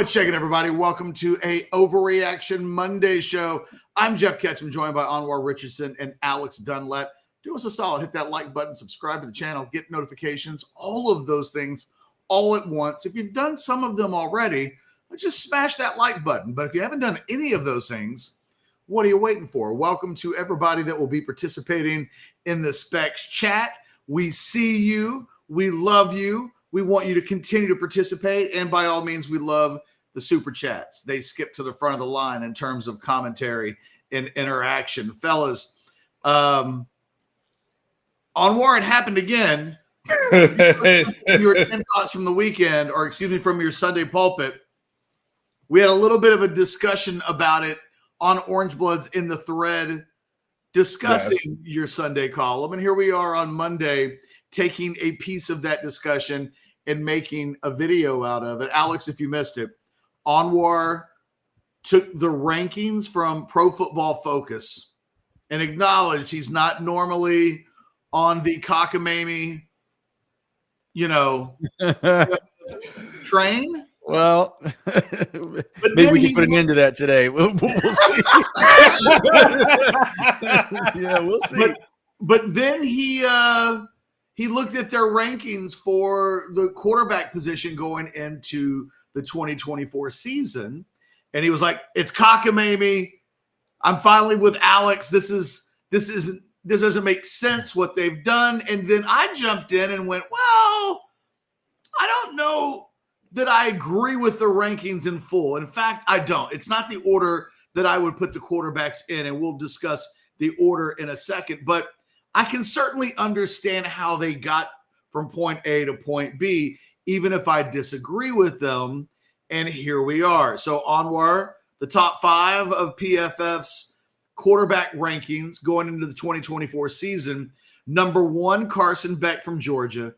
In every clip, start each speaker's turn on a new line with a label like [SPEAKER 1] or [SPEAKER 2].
[SPEAKER 1] What's shaking, everybody? Welcome to a Overreaction Monday show. I'm Jeff Ketchum, joined by Anwar Richardson and Alex Dunlap. Do us a solid, hit that like button, subscribe to the channel, get notifications, all of those things all at once. If you've done some of them already, just smash that like button. But if you haven't done any of those things, what are you waiting for? Welcome to everybody that will be participating in the Specs chat. We see you. We love you. We want you to continue to participate. And by all means, we love the super chats. They skip to the front of the line in terms of commentary and interaction. Fellas, Anwar, it happened again. Your 10 thoughts from the weekend, or excuse me, from your Sunday pulpit. We had a little bit of a discussion about it on Orange Bloods in the thread discussing your Sunday column. And here we are on Monday taking a piece of that discussion and making a video out of it. Alex, if you missed it, Anwar took the rankings from Pro Football Focus and acknowledged he's not normally on the cockamamie, train.
[SPEAKER 2] Well, maybe we can put an end to that today. We'll see. Yeah, we'll see.
[SPEAKER 1] But then he looked at their rankings for the quarterback position going into the 2024 season, and he was like, "It's cockamamie. I'm finally with Alex. This doesn't make sense what they've done." And then I jumped in and went, "Well, I don't know that I agree with the rankings in full. In fact, I don't. It's not the order that I would put the quarterbacks in, and we'll discuss the order in a second. But I can certainly understand how they got from point A to point B, even if I disagree with them. And here we are." So, Anwar, the top 5 of PFF's quarterback rankings going into the 2024 season. Number 1, Carson Beck from Georgia.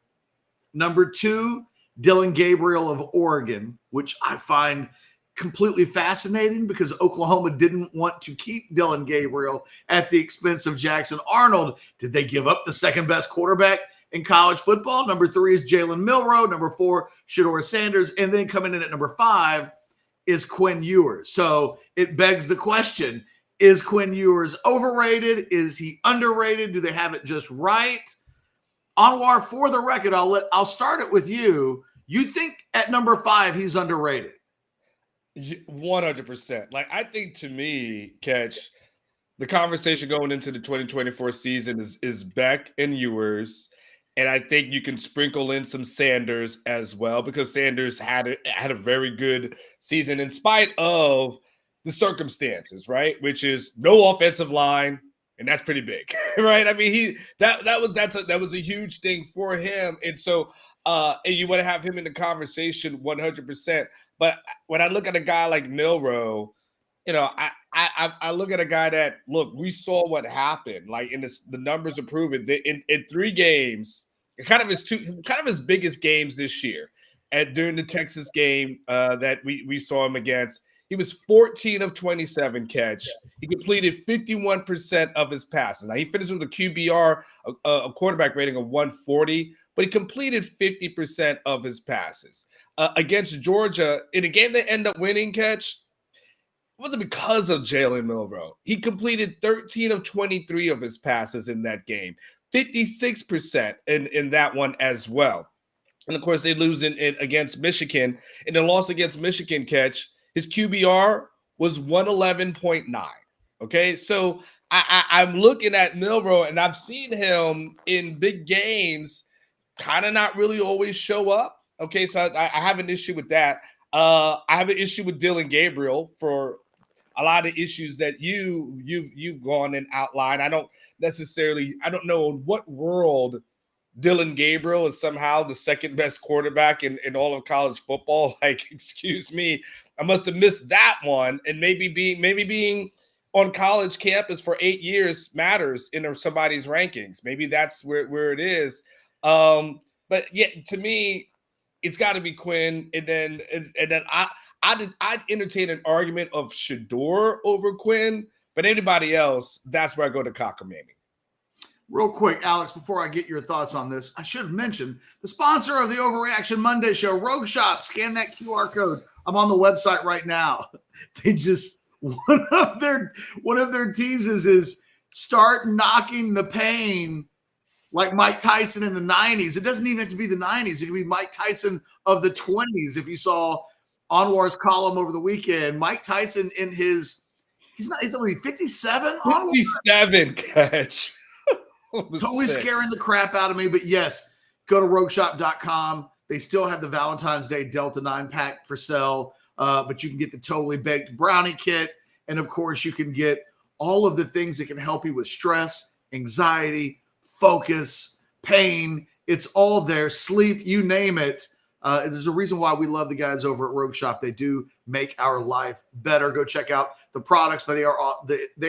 [SPEAKER 1] Number 2, Dillon Gabriel of Oregon, which I find completely fascinating because Oklahoma didn't want to keep Dillon Gabriel at the expense of Jackson Arnold. Did they give up the second best quarterback in college football? Number 3 is Jalen Milroe. Number 4, Shedeur Sanders. And then coming in at number 5 is Quinn Ewers. So it begs the question, is Quinn Ewers overrated? Is he underrated? Do they have it just right? Anwar, for the record, I'll start it with you. You think at number 5 he's underrated?
[SPEAKER 3] 100%. Like, I think, to me, Catch, the conversation going into the 2024 season is Beck and Ewers, and I think you can sprinkle in some Sanders as well, because Sanders had a very good season in spite of the circumstances, right? Which is no offensive line. And that's pretty big, right? I mean, that was a huge thing for him, and so and you want to have him in the conversation 100%. But when I look at a guy like Milroe, I look at a guy that, look, we saw what happened. Like, the numbers are proven that in 3 games, kind of his biggest games this year, and during the Texas game that we saw him against. He was 14 of 27 catch. He completed 51% of his passes. Now, he finished with a QBR, a quarterback rating of 140, but he completed 50% of his passes. Against Georgia, in a game they end up winning, Catch, it wasn't because of Jalen Milroe. He completed 13 of 23 of his passes in that game, 56% in that one as well. And, of course, they lose against Michigan. In the loss against Michigan, Catch, his QBR was 111.9. Okay, so I'm looking at Milroe, and I've seen him in big games kind of not really always show up. Okay, so I have an issue with that. I have an issue with Dillon Gabriel for a lot of issues that you've gone and outlined. I don't know in what world Dillon Gabriel is somehow the second best quarterback in all of college football. Like, excuse me, I must have missed that one. And maybe being on college campus for 8 years matters in somebody's rankings. Maybe that's where it is. But yeah, to me, it's got to be Quinn. And then I'd entertain an argument of Shedeur over Quinn, but anybody else, that's where I go to cockamamie.
[SPEAKER 1] Real quick, Alex, before I get your thoughts on this, I should have mentioned the sponsor of the Overreaction Monday show, Rogue Shop. Scan that QR code. I'm on the website right now. They just one of their teases is start knocking the pain like Mike Tyson in the 90s. It doesn't even have to be the 90s. It could be Mike Tyson of the 20s. If you saw Anwar's column over the weekend, Mike Tyson in his he's only 57.
[SPEAKER 3] 57 catch.
[SPEAKER 1] Totally scaring the crap out of me. But yes, go to rogueshop.com. They still have the Valentine's Day Delta 9 pack for sale. But you can get the Totally Baked Brownie Kit. And of course, you can get all of the things that can help you with stress, anxiety, focus, pain. It's all there. Sleep, you name it. There's a reason why we love the guys over at Rogue Shop. They do make our life better. Go check out the products. But they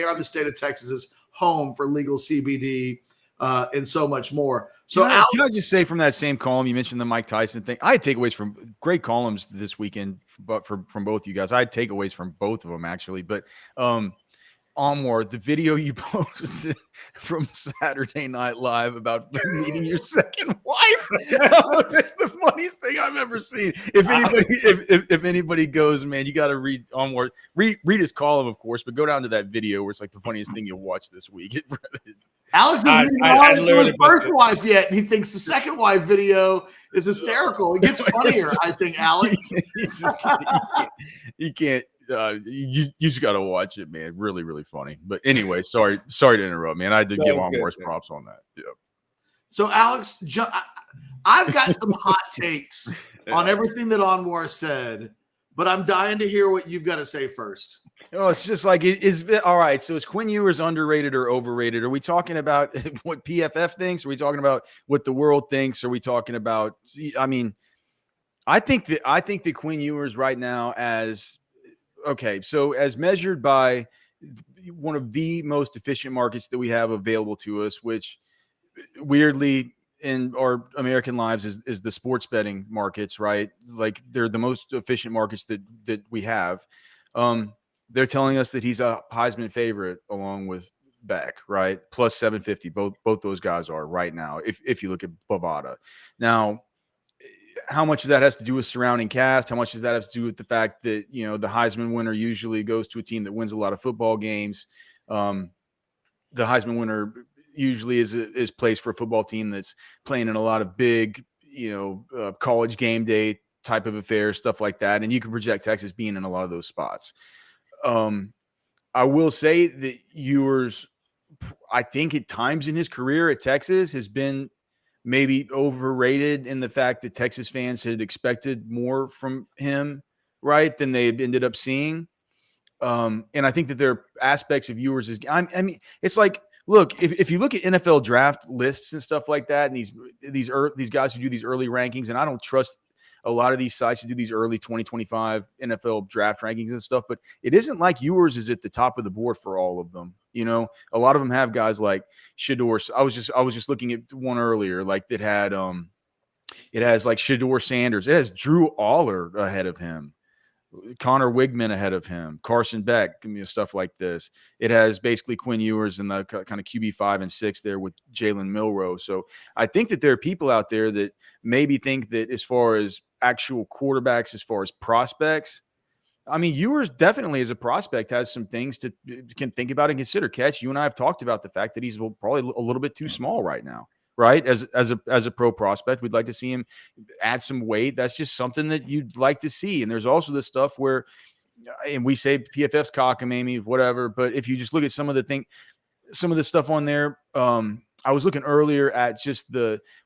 [SPEAKER 1] are the state of Texas's home for legal CBD and so much more. So
[SPEAKER 2] can I just say, from that same column, you mentioned the Mike Tyson thing. I had takeaways from great columns this weekend, but from both you guys. I had takeaways from both of them, actually. But Anwar, the video you posted from Saturday Night Live about meeting your second wife, that's the funniest thing I've ever seen. If anybody goes, man, you got to read Anwar. Read his column, of course, but go down to that video where it's like the funniest thing you'll watch this week.
[SPEAKER 1] Alex isn't even on his first wife yet, and he thinks the second wife video is hysterical. It gets funnier, I think, Alex.
[SPEAKER 2] You can't. You just got to watch it, man. Really, really funny. But anyway, sorry to interrupt, man. I did give Anwar's props on that. Yeah.
[SPEAKER 1] So, Alex, I've got some hot takes on everything that Anwar said, but I'm dying to hear what you've got to say first.
[SPEAKER 2] Oh, it's just like, all right. So is Quinn Ewers underrated or overrated? Are we talking about what PFF thinks? Are we talking about what the world thinks? Are we talking about? I mean, I think that Quinn Ewers right now so as measured by one of the most efficient markets that we have available to us, which weirdly in our American lives is the sports betting markets, right? Like they're the most efficient markets that we have. They're telling us that he's a Heisman favorite along with Beck, right? Plus 750. Both those guys are right now. If you look at Bovada. Now, how much of that has to do with surrounding cast? How much does that have to do with the fact that, the Heisman winner usually goes to a team that wins a lot of football games? The Heisman winner usually is placed for a football team that's playing in a lot of big, college game day type of affairs, stuff like that. And you can project Texas being in a lot of those spots. I will say that Ewers, I think at times in his career at Texas has been maybe overrated in the fact that Texas fans had expected more from him, right, than they ended up seeing. And I think that there are aspects of Ewers I mean, it's like, look, if you look at NFL draft lists and stuff like that, and these guys who do these early rankings, and I don't trust a lot of these sites to do these early 2025 NFL draft rankings and stuff, but it isn't like Ewers is at the top of the board for all of them. A lot of them have guys like Shedeur. I was just looking at one earlier, like that had it has like Shedeur Sanders. It has Drew Aller ahead of him, Connor Wigman ahead of him, Carson Beck, stuff like this. It has basically Quinn Ewers in the kind of QB 5 and 6 there with Jalen Milroe. So I think that there are people out there that maybe think that as far as actual quarterbacks, as far as prospects, I mean, Ewers definitely as a prospect has some things to can think about and consider. Catch, you and I have talked about the fact that he's probably a little bit too small right now. Right. As a pro prospect, we'd like to see him add some weight. That's just something that you'd like to see. And there's also this stuff where, and we say PFF's cockamamie, whatever, but if you just look at some of the stuff on there, I was looking earlier at just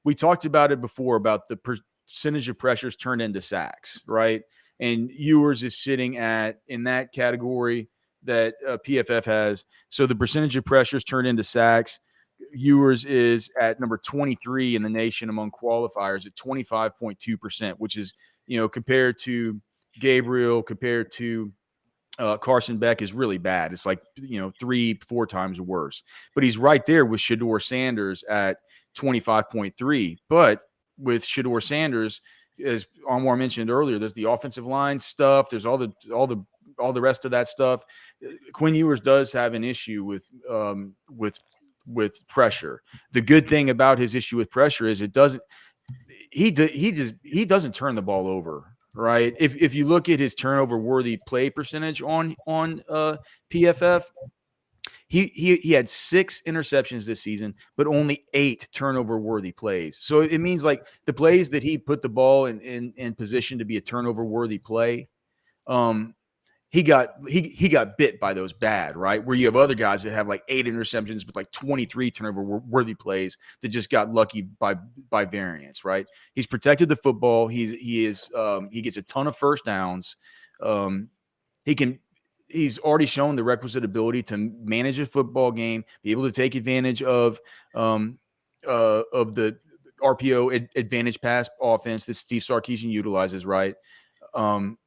[SPEAKER 2] we talked about it before about the percentage of pressures turned into sacks, right? And Ewers is sitting in that category that PFF has. So the percentage of pressures turned into sacks, Ewers is at number 23 in the nation among qualifiers at 25.2%, which is, compared to Gabriel, compared to Carson Beck is really bad. It's like, 3-4 times worse. But he's right there with Shedeur Sanders at 25.3. But with Shedeur Sanders, as Anwar mentioned earlier, there's the offensive line stuff. There's all the rest of that stuff. Quinn Ewers does have an issue with with pressure. The good thing about his issue with pressure is he doesn't turn the ball over, right? If you look at his turnover worthy play percentage on PFF, he had 6 interceptions this season, but only 8 turnover worthy plays. So it means like the plays that he put the ball in position to be a turnover worthy play, he got bit by those bad, right? Where you have other guys that have like 8 interceptions but like 23 turnover worthy plays that just got lucky by variance, right? He's protected the football. He gets a ton of first downs. He's already shown the requisite ability to manage a football game, be able to take advantage of the RPO advantage pass offense that Steve Sarkisian utilizes, right? And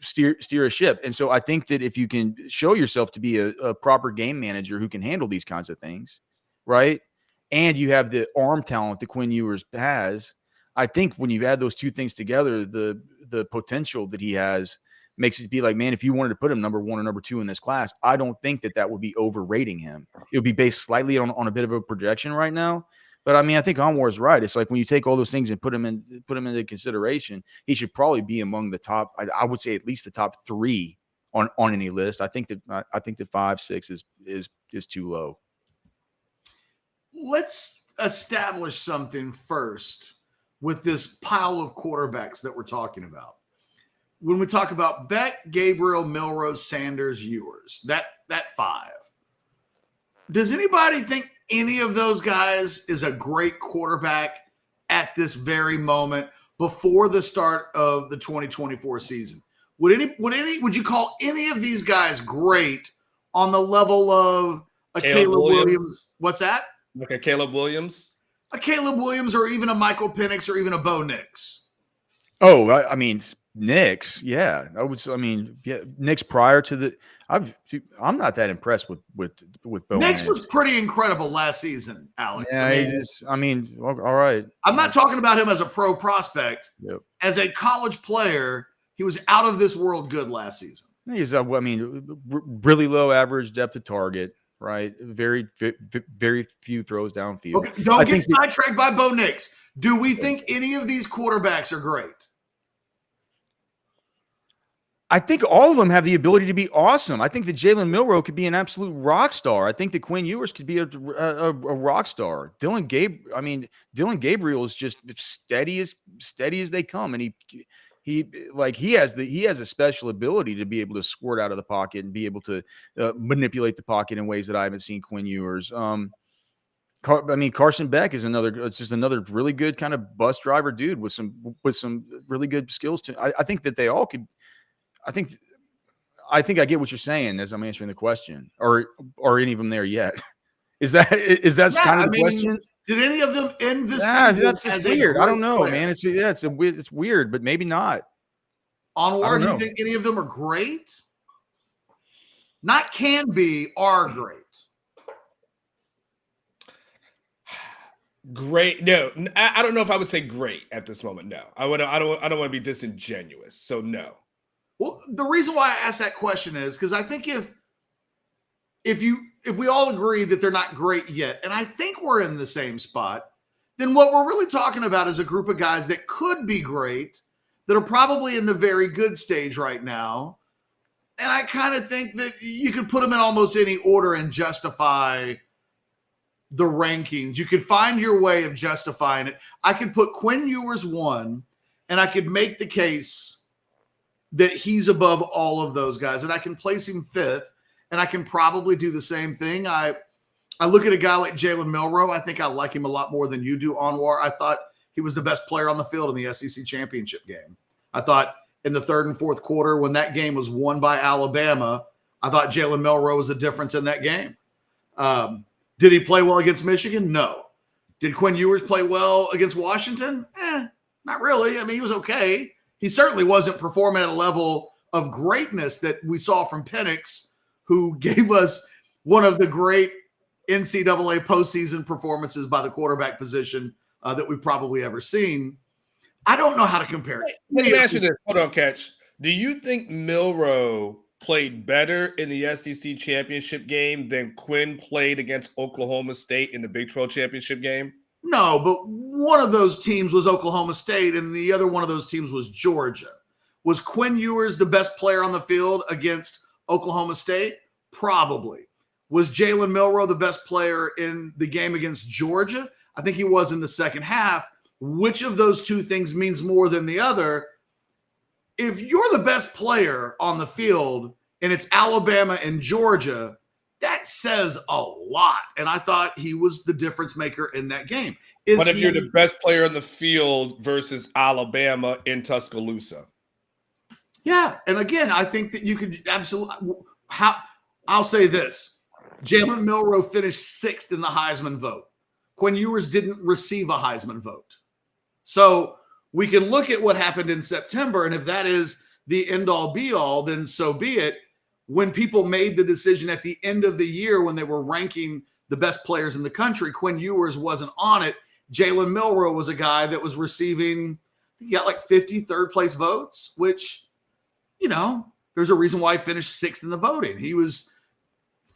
[SPEAKER 2] steer a ship. And so I think that if you can show yourself to be a proper game manager who can handle these kinds of things, right? And you have the arm talent that Quinn Ewers has, I think when you add those two things together, the potential that he has makes it be like, man, if you wanted to put him number 1 or number 2 in this class, I don't think that would be overrating him. It would be based slightly on a bit of a projection right now. But I mean, I think Anwar is right. It's like when you take all those things and put him into consideration, he should probably be among the top. I would say at least the top 3 on any list. I think that 5, 6 is too low.
[SPEAKER 1] Let's establish something first with this pile of quarterbacks that we're talking about. When we talk about Beck, Gabriel, Milroe, Sanders, Ewers, that 5. Does anybody think any of those guys is a great quarterback at this very moment before the start of the 2024 season? Would you call any of these guys great on the level of a Caleb Williams? What's that?
[SPEAKER 3] Like a Caleb Williams?
[SPEAKER 1] A Caleb Williams or even a Michael Penix or even a Bo Nix?
[SPEAKER 2] Oh, I mean, Nix, yeah. Nix prior to the I'm not that impressed with Bo.
[SPEAKER 1] Nix was pretty incredible last season, Alex.
[SPEAKER 2] Yeah, all right.
[SPEAKER 1] I'm not talking about him as a pro prospect.
[SPEAKER 2] Yep.
[SPEAKER 1] As a college player, he was out of this world good last season.
[SPEAKER 2] He's really low average depth of target, right? Very few throws downfield.
[SPEAKER 1] Okay, don't get sidetracked by Bo Nix. Do we think any of these quarterbacks are great?
[SPEAKER 2] I think all of them have the ability to be awesome. I think that Jalen Milroe could be an absolute rock star. I think that Quinn Ewers could be a rock star. Dylan Gabriel is just steady as they come, and he has a special ability to be able to squirt out of the pocket and be able to manipulate the pocket in ways that I haven't seen Quinn Ewers. Carson Beck is another really good kind of bus driver dude with some really good skills. I think that they all could. I think I get what you're saying as I'm answering the question, or any of them there yet? Is that kind of the question?
[SPEAKER 1] Did any of them end the season?
[SPEAKER 2] That's just weird. I don't know, player? Man. It's weird, but maybe not.
[SPEAKER 1] Onward, do you think any of them are great? Not can be, are great.
[SPEAKER 3] Great. No, I don't know if I would say great at this moment. No, I don't want to be disingenuous. So no.
[SPEAKER 1] Well, the reason why I asked that question is because I think if we all agree that they're not great yet, and I think we're in the same spot, then what we're really talking about is a group of guys that could be great, that are probably in the very good stage right now. And I kind of think that you could put them in almost any order and justify the rankings. You could find your way of justifying it. I could put Quinn Ewers 1, and I could make the case that he's above all of those guys, and I can place him 5th, and I can probably do the same thing. I look at a guy like Jalen Milroe. I think I like him a lot more than you do, Anwar. I thought he was the best player on the field in the SEC championship game. I thought in the 3rd and 4th quarter, when that game was won by Alabama, I thought Jalen Milroe was the difference in that game. Did he play well against Michigan? No. Did Quinn Ewers play well against Washington? Not really. I mean, he was okay. He certainly wasn't performing at a level of greatness that we saw from Penix, who gave us one of the great NCAA postseason performances by the quarterback position that we've probably ever seen. I don't know how to compare it.
[SPEAKER 3] Let me ask you this. Hold on, Catch. Do you think Milroe played better in the SEC championship game than Quinn played against Oklahoma State in the Big 12 championship game?
[SPEAKER 1] No, but one of those teams was Oklahoma State, and the other one of those teams was Georgia. Was Quinn Ewers the best player on the field against Oklahoma State? Probably. Was Jalen Milroe the best player in the game against Georgia? I think he was in the second half. Which of those two things means more than the other? If you're the best player on the field and it's Alabama and Georgia, that says a lot. And I thought he was the difference maker in that game.
[SPEAKER 3] But if you're the best player on the field versus Alabama in Tuscaloosa?
[SPEAKER 1] Yeah. And again, I think that you could absolutely I'll say this. Jalen Milroe finished sixth in the Heisman vote. Quinn Ewers didn't receive a Heisman vote. So we can look at what happened in September, and if that is the end-all be-all, then so be it. When people made the decision at the end of the year when they were ranking the best players in the country, Quinn Ewers wasn't on it. Jalen Milroe was a guy that was receiving, he got like 50 third-place votes, which, there's a reason why he finished sixth in the voting. He was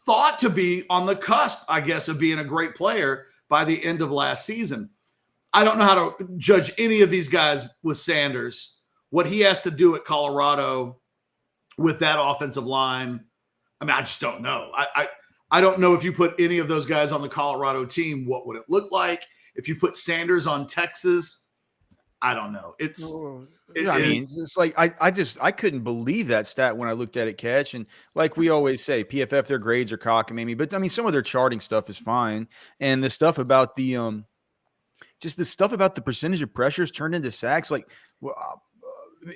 [SPEAKER 1] thought to be on the cusp, I guess, of being a great player by the end of last season. I don't know how to judge any of these guys with Sanders. What he has to do at Colorado with that offensive line, I just don't know. I don't know if you put any of those guys on the Colorado team, what would it look like? If you put Sanders on Texas, I don't know. It's
[SPEAKER 2] like I couldn't believe that stat when I looked at it, Catch. And like we always say, PFF, their grades are cockamamie, but some of their charting stuff is fine. And the stuff about the just the stuff about the percentage of pressures turned into sacks,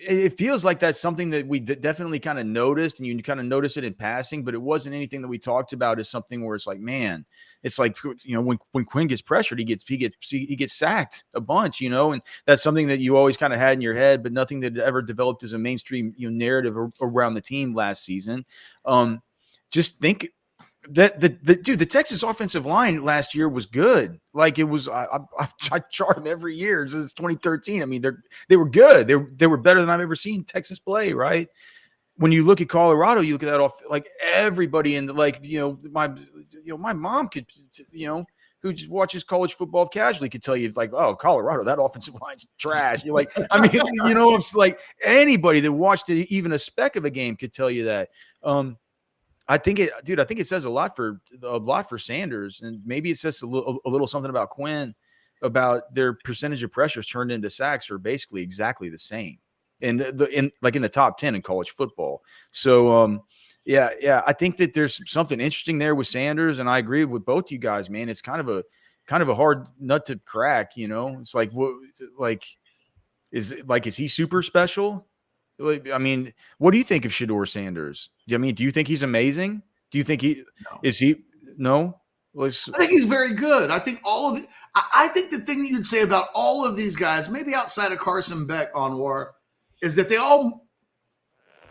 [SPEAKER 2] it feels like that's something that we definitely kind of noticed, and you kind of notice it in passing, but it wasn't anything that we talked about as something where it's like, man, it's like, when Quinn gets pressured, he gets sacked a bunch, and that's something that you always kind of had in your head, but nothing that ever developed as a mainstream narrative around the team last season. Just think that the Texas offensive line last year was good. Like it was, I chart them every year since 2013. I mean, they were good. They were better than I've ever seen Texas play. Right. When you look at Colorado, you look at that off, like everybody in my mom could, who just watches college football casually could tell you, like, oh, Colorado, that offensive line's trash. You're like, it's like anybody that watched even a speck of a game could tell you that. I think it says a lot for Sanders, and maybe it says a little something about Quinn, about their percentage of pressures turned into sacks are basically exactly the same in the top 10 in college football. So I think that there's something interesting there with Sanders, and I agree with both you guys, man. It's kind of a hard nut to crack, It's like, is he super special? I mean, what do you think of Shedeur Sanders? Do you think he's amazing? Do you think no?
[SPEAKER 1] I think he's very good. I think I think the thing you'd say about all of these guys, maybe outside of Carson Beck, Anwar, is that they all,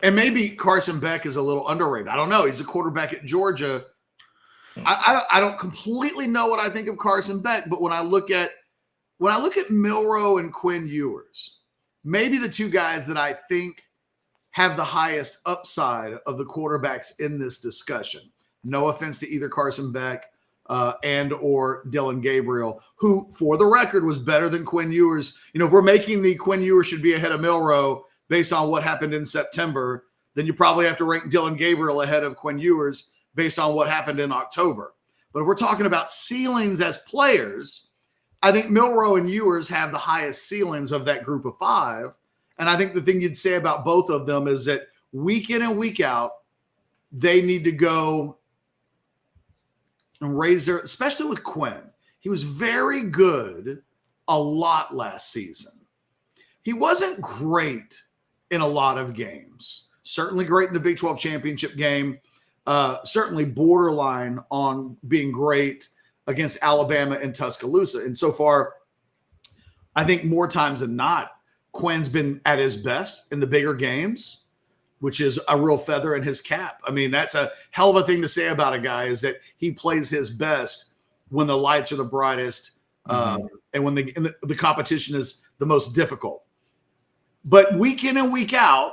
[SPEAKER 1] and maybe Carson Beck is a little underrated. I don't know. He's a quarterback at Georgia. I don't completely know what I think of Carson Beck, but when I look at Milroe and Quinn Ewers, maybe the two guys that I think have the highest upside of the quarterbacks in this discussion. No offense to either Carson Beck and or Dillon Gabriel, who, for the record, was better than Quinn Ewers. If we're making the Quinn Ewers should be ahead of Milroe based on what happened in September, then you probably have to rank Dillon Gabriel ahead of Quinn Ewers based on what happened in October. But if we're talking about ceilings as players, I think Milroe and Ewers have the highest ceilings of that group of five. And I think the thing you'd say about both of them is that week in and week out, they need to go and raise their, especially with Quinn. He was very good a lot last season. He wasn't great in a lot of games. Certainly great in the Big 12 championship game. Certainly borderline on being great against Alabama and Tuscaloosa. And so far, I think more times than not, Quinn's been at his best in the bigger games, which is a real feather in his cap. I mean, that's a hell of a thing to say about a guy, is that he plays his best when the lights are the brightest and when the competition is the most difficult. But week in and week out,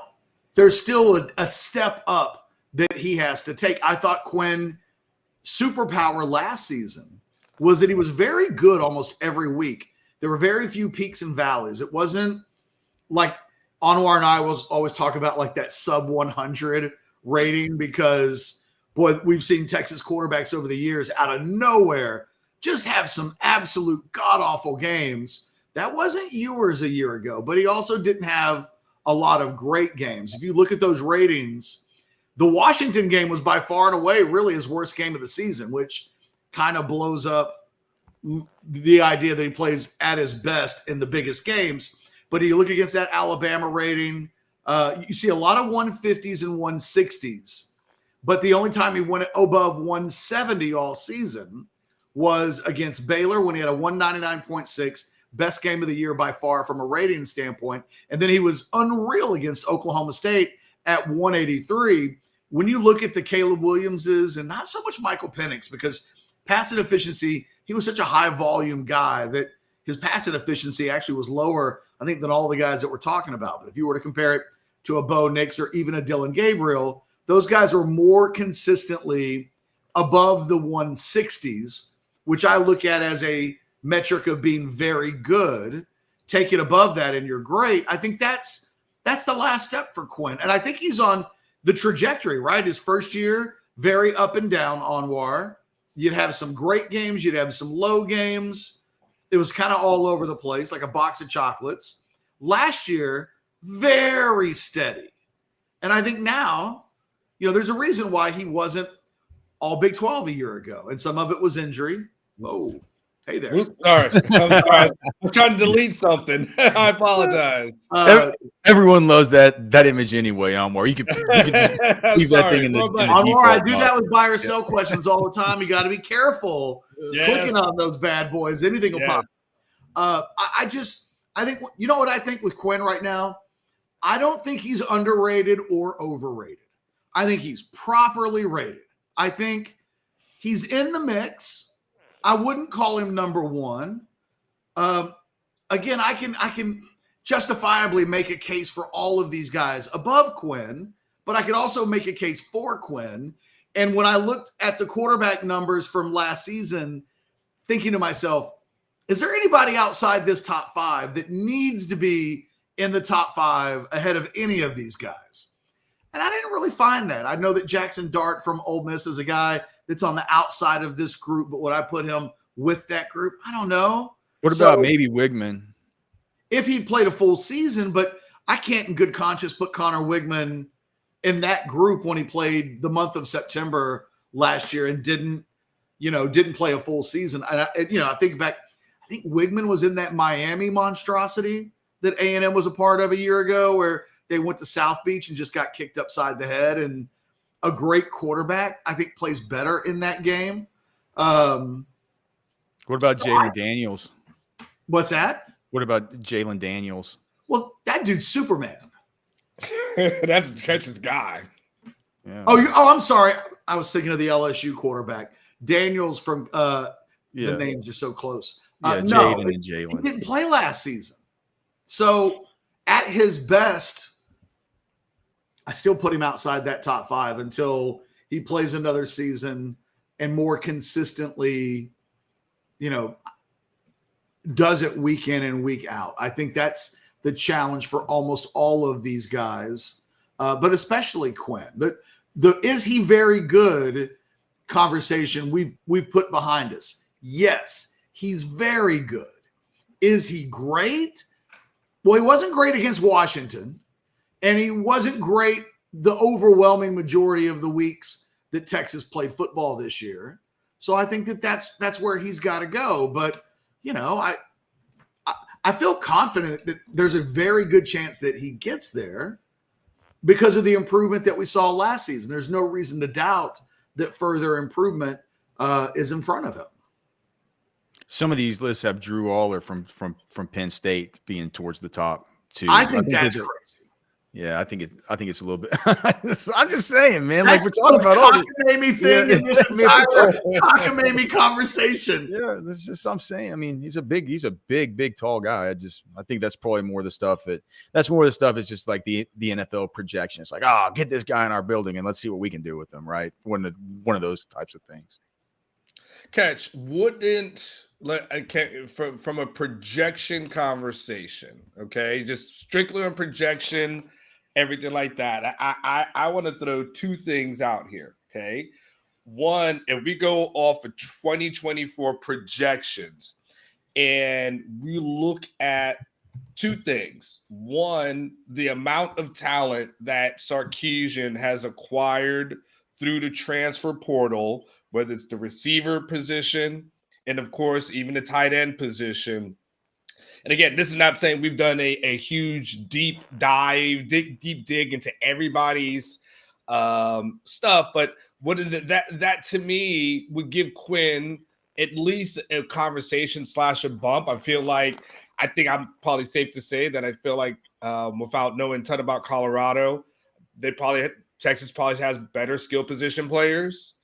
[SPEAKER 1] there's still a step up that he has to take. I thought Quinn superpower last season was that he was very good almost every week. There were very few peaks and valleys. It wasn't like Anwar and I was always talk about like that sub 100 rating because, boy, we've seen Texas quarterbacks over the years out of nowhere just have some absolute god-awful games. That wasn't Ewers a year ago, but he also didn't have a lot of great games. If you look at those ratings, the Washington game was by far and away really his worst game of the season, which kind of blows up the idea that he plays at his best in the biggest games. But you look against that Alabama rating, you see a lot of 150s and 160s. But the only time he went above 170 all season was against Baylor when he had a 199.6, best game of the year by far from a rating standpoint. And then he was unreal against Oklahoma State at 183. When you look at the Caleb Williamses and not so much Michael Penix, because passing efficiency, he was such a high volume guy that his passing efficiency actually was lower, I think, than all the guys that we're talking about. But if you were to compare it to a Bo Nix or even a Dylan Gabriel, those guys were more consistently above the 160s, which I look at as a metric of being very good. Take it above that and you're great. I think that's the last step for Quinn. And I think he's on the trajectory, right? His first year, very up and down, Anwar. You'd have some great games. You'd have some low games. It was kind of all over the place, like a box of chocolates. Last year, very steady. And I think now, there's a reason why he wasn't all Big 12 a year ago. And some of it was injury. Oh, hey there.
[SPEAKER 3] Oops, sorry. I'm sorry. I'm trying to delete something. I apologize.
[SPEAKER 2] Everyone loves that image anyway, Anwar. You could just leave that thing in the
[SPEAKER 1] Anwar, I do that with buy or sell questions all the time. You got to be careful clicking on those bad boys. Anything will pop. I think, you know what I think with Quinn right now? I don't think he's underrated or overrated. I think he's properly rated. I think he's in the mix. I wouldn't call him number one. Again, I can justifiably make a case for all of these guys above Quinn, but I could also make a case for Quinn. And when I looked at the quarterback numbers from last season, thinking to myself, is there anybody outside this top five that needs to be in the top five ahead of any of these guys? And I didn't really find that. I know that Jackson Dart from Ole Miss is a guy that's on the outside of this group, but would I put him with that group? I don't know.
[SPEAKER 2] What about maybe Wigman?
[SPEAKER 1] If he played a full season, but I can't in good conscience put Connor Wigman in that group when he played the month of September last year and didn't play a full season. I think back, I think Wigman was in that Miami monstrosity that A&M was a part of a year ago where they went to South Beach and just got kicked upside the head. And a great quarterback, I think, plays better in that game.
[SPEAKER 2] What about Jalen Daniels?
[SPEAKER 1] What's that?
[SPEAKER 2] What about Jalen Daniels?
[SPEAKER 1] Well, that dude's Superman.
[SPEAKER 3] That's Catch's guy.
[SPEAKER 1] Yeah. I'm sorry. I was thinking of the LSU quarterback. Daniels from the names are so close.
[SPEAKER 2] Jaden and Jalen.
[SPEAKER 1] He didn't play last season. So at his best, I still put him outside that top five until he plays another season and more consistently, does it week in and week out. I think that's the challenge for almost all of these guys, but especially Quinn. The is he very good conversation we've put behind us. Yes, he's very good. Is he great? Well, he wasn't great against Washington, and he wasn't great the overwhelming majority of the weeks that Texas played football this year. So I think that's where he's got to go. But, I feel confident that there's a very good chance that he gets there because of the improvement that we saw last season. There's no reason to doubt that further improvement is in front of him.
[SPEAKER 2] Some of these lists have Drew Aller from Penn State being towards the top too.
[SPEAKER 1] I think that's crazy.
[SPEAKER 2] Yeah, I think it's a little bit. I'm just saying, man.
[SPEAKER 1] That's
[SPEAKER 2] like we're talking about all this.
[SPEAKER 1] cockamamie thing in this entire cockamamie conversation.
[SPEAKER 2] Yeah, that's just I'm saying. I mean, he's a big, tall guy. I think that's probably more of the stuff is just like the NFL projection. It's like, get this guy in our building and let's see what we can do with him, right? One of those types of things.
[SPEAKER 3] Catch, from a projection conversation, okay, just strictly on projection, everything like that. I want to throw two things out here, okay? One, if we go off of 2024 projections and we look at two things. One, the amount of talent that Sarkisian has acquired through the transfer portal, whether it's the receiver position and, of course, even the tight end position. And again, this is not saying we've done a huge deep dig into everybody's stuff, but that to me would give Quinn at least a conversation / a bump. I think I'm probably safe to say that I feel like without knowing a ton about Colorado, Texas probably has better skill position players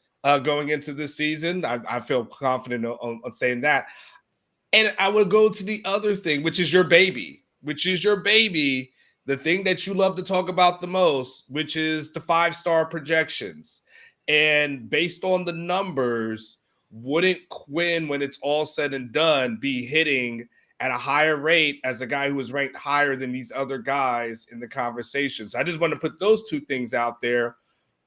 [SPEAKER 3] going into this season. I feel confident on saying that. And I would go to the other thing, which is your baby, the thing that you love to talk about the most, which is the 5-star projections. And based on the numbers, wouldn't Quinn, when it's all said and done, be hitting at a higher rate as a guy who was ranked higher than these other guys in the conversation? So I just want to put those two things out there.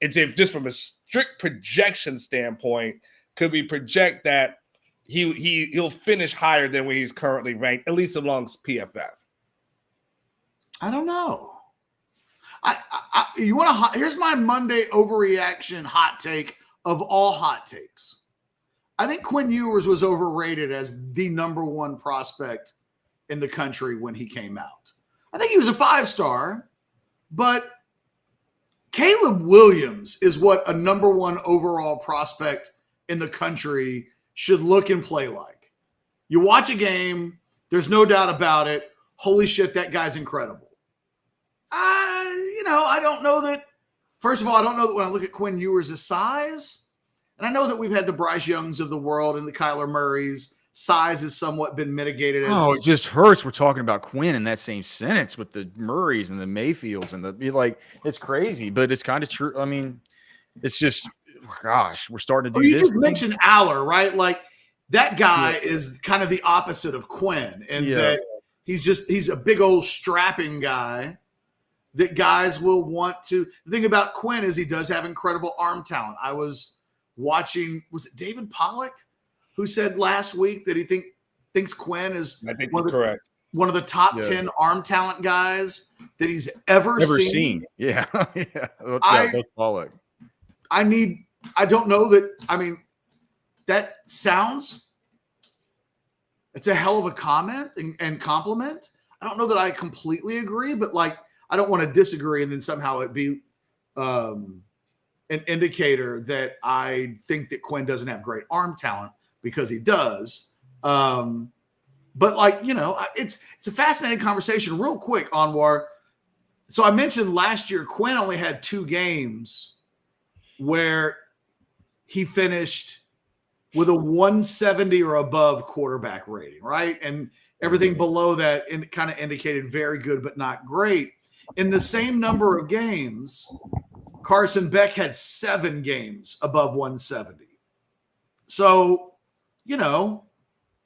[SPEAKER 3] It's if just from a strict projection standpoint, could we project that he'll finish higher than where he's currently ranked, at least amongst PFF?
[SPEAKER 1] I don't know. Here's my Monday overreaction hot take of all hot takes. I think Quinn Ewers was overrated as the number one prospect in the country when he came out. I think he was a 5-star, but Caleb Williams is what a number one overall prospect in the country should look and play like. You watch a game, there's no doubt about it. Holy shit, that guy's incredible. I don't know that. First of all, I don't know that when I look at Quinn Ewers' size, and I know that we've had the Bryce Youngs of the world and the Kyler Murrays. Size has somewhat been mitigated.
[SPEAKER 2] It just hurts. We're talking about Quinn in that same sentence with the Murrays and the Mayfields and it's crazy, but it's kind of true. I mean, it's just, gosh, we're starting to do
[SPEAKER 1] you
[SPEAKER 2] this.
[SPEAKER 1] You just mentioned Aller, right? Like that guy is kind of the opposite of Quinn, and that he's a big old strapping guy that guys will want to. The thing about Quinn is he does have incredible arm talent. I was watching, was it David Pollack who said last week that he thinks Quinn is
[SPEAKER 3] correct.
[SPEAKER 1] One of the top 10 arm talent guys that he's ever seen.
[SPEAKER 2] Yeah. That's Pollack.
[SPEAKER 1] I don't know that. I mean, that sounds, it's a hell of a comment and compliment. I don't know that I completely agree, but I don't want to disagree and then somehow it be an indicator that I think that Quinn doesn't have great arm talent, because he does. But it's a fascinating conversation. Real quick, Anwar. So I mentioned last year, Quinn only had 2 games where he finished with a 170 or above quarterback rating, right? And everything below that kind of indicated very good, but not great. In the same number of games, Carson Beck had 7 games above 170. So,